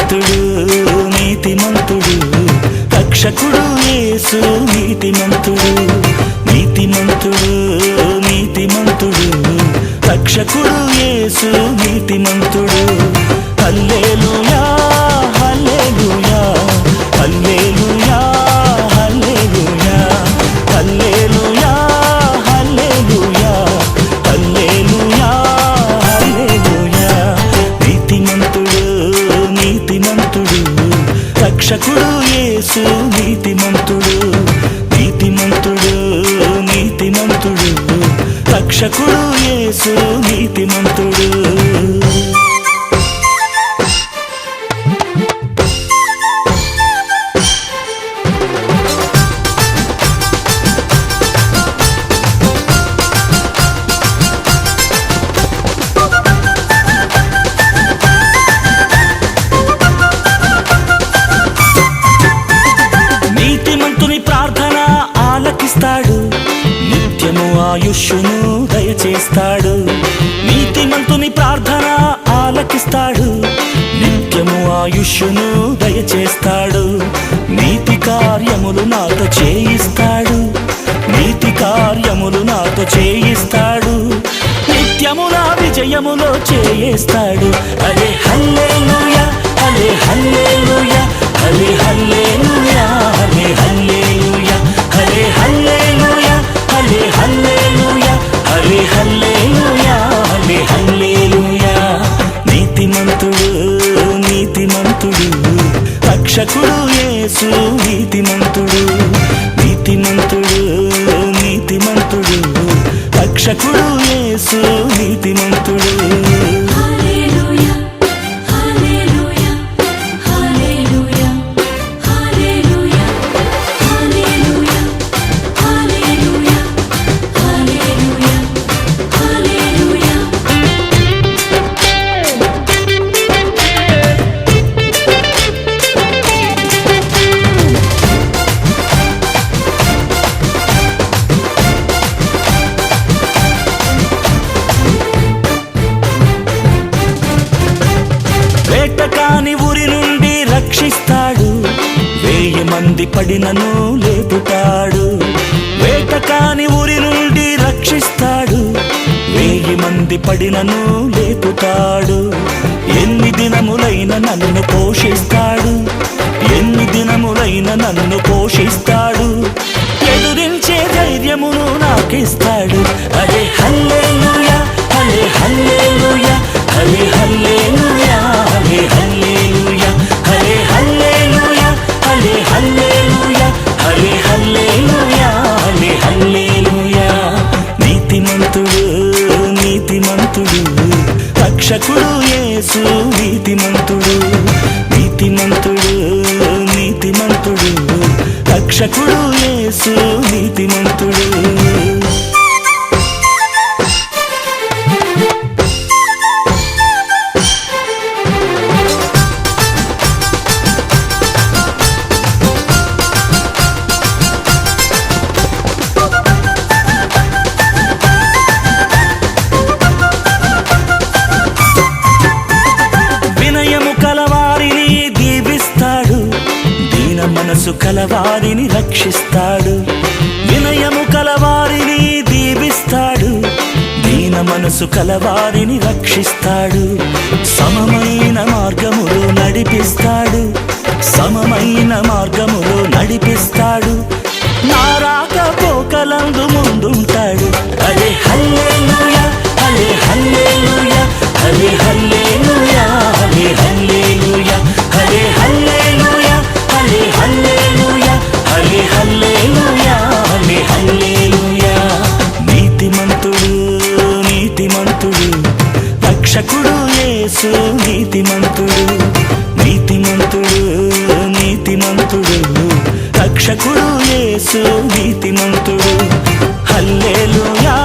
నీతిమంతుడు నీతిమంతుడు రక్షకుడు యేసు నీతిమంతుడు నీతిమంతుడు నీతిమంతుడు రక్షకుడు యేసు నీతిమంతుడు హల్లెలూయా హల్లెలూయా హల్లెలూయా హల్లెలూయా హల్లెలూయా హల్లెలూయా హల్లెలూయా హల్లెలూయా నీతిమంతుడు నీతిమంతుడు రక్షకుడు యేసు నీతిమంతుడు నీతిమంతుడు నీతిమంతుడు రక్షకుడు యేసు నీతిమంతుడు నిత్యము ఆయుష్ను దయచేస్తాడు నీతిమంతుని ప్రార్థన ఆలకిస్తాడు నిత్యము ఆయుష్ను దయచేస్తాడు నీతి కార్యములు నాతో చేయిస్తాడు నీతి కార్యములు నాతో చేయిస్తాడు నిత్యము నా విజయములో చేయిస్తాడు అలే హల్లెలూయా అలే హల్లెలూయా అలే హల్లెలూయా అలే హల్లెలూయా హల్లే హల్లెలూయా హల్లే హల్లెలూయా హల్లే హల్లెలూయా హల్లే హల్లెలూయా నీతిమంతుడు నీతిమంతుడు రక్షకుడు యేసు నీతిమంతుడు నీతిమంతుడు నీతిమంతుడు రక్షకుడు యేసు నీతిమంతుడు వేటకాని ఊరి నుండి రక్షిస్తాడు 1000 మంది పడినను లేపుతాడు వేటకాని ఊరి నుండి రక్షిస్తాడు 1000 మంది పడినను లేపుతాడు ఎన్ని దినములైన నన్ను పోషిస్తాడు ఎన్ని దినములైన నన్ను పోషిస్తాడు ఎదురించే ధైర్యమును నాకిస్తాడు అలే హల్లెలూయా అలే హల్లెలూయా హల్లే హల్లెలూయా హల్లే హల్లెలూయా హల్లే హల్లెలూయా హల్లే హల్లెలూయా హల్లే హల్లెలూయా హల్లే హల్లెలూయా నీతిమంతుడు నీతిమంతుడు రక్షకుడు యేసు నీతిమంతుడు నీతిమంతుడు నీతిమంతుడు రక్షకుడు యేసు నీతిమంతుడు మనసు కలవారిని రక్షిస్తాడు వినయము కలవారిని దీవిస్తాడు దీన మనసు కలవారిని రక్షిస్తాడు సమమైన మార్గములో నడిపిస్తాడు సమమైన మార్గములో నడిపిస్తాడు నా రాకపోకలందు ముందుంటాడు అలే హల్లెలూయా అలే హల్లెలూయా అలే హల్లెలూయా అలే హల్లెలూయా అలే హల్లెలూయా హల్లే హల్లెలూయా హల్లే హల్లెలూయా హల్లే హల్లెలూయా నీతిమంతుడు నీతిమంతుడు రక్షకుడు యేసు నీతిమంతుడు నీతిమంతుడు నీతిమంతుడు రక్షకుడు యేసు నీతిమంతుడు హల్లెలూయా